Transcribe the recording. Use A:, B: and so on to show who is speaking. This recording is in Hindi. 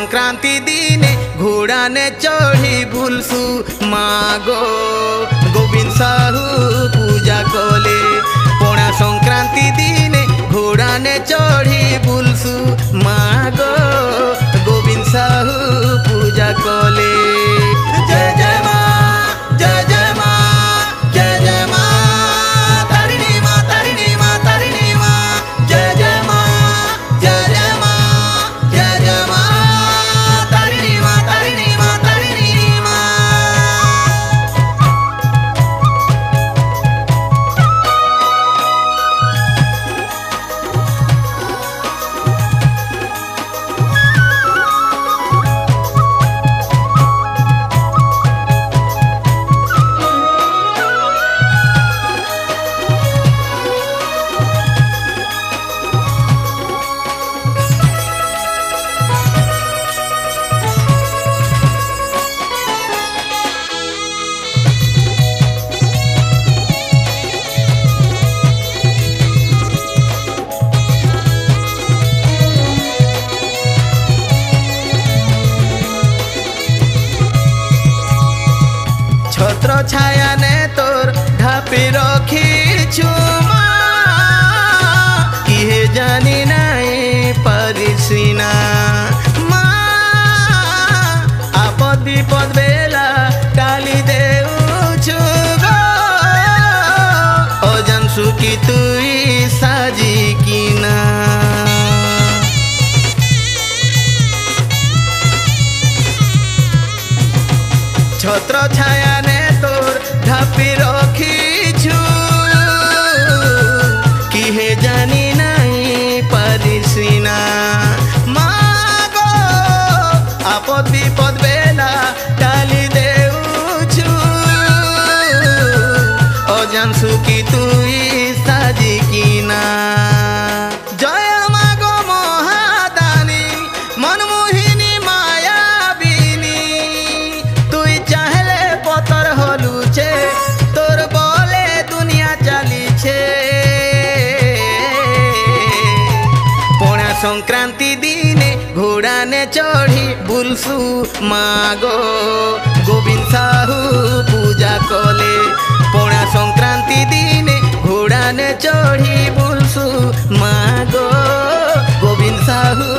A: संक्रांति दिने घोड़ा ने चढ़ी बुलसु मागो गोविंद साहू पूजा कले। पणा संक्रांति दिने घोड़ा ने चढ़ी बुलसु मागो गोविंद साहू पूजा कले। जय जय माँ, जय जय माँ, जय जय माँ तारिणी माँ, तारिणी माँ, तारिणी माँ। जय जय माँ, जय जय माँ, जय जय माँ तारिणी माँ, तारिणी माँ, तारिणी माँ। छत्र छाया ने तोर ढापी रखी किहे जानी नाई परिसीना आपद विपद बेला काली देउछु गो अजन सुखी तुई साजी किना। छत्र छाया ने तोर ढापी रखीछु किहे जानी नहीं परिसीना मागो आपद विपद बेला टाली देउछु अजान सुखी तुई साजी किना। जय मागो महादानी मनमोहिनी मायाबिनी तुई चाहले पतर हलु छे तोर बोले दुनिया चली छे। पणा संक्रांति दिने घोड़ा ने चढ़ी बुलसु मागो गोविंद साहू पूजा कले। पणा संक्रांति दिने घोड़ा ने चढ़ी बुलसु मागो गोविंद साहू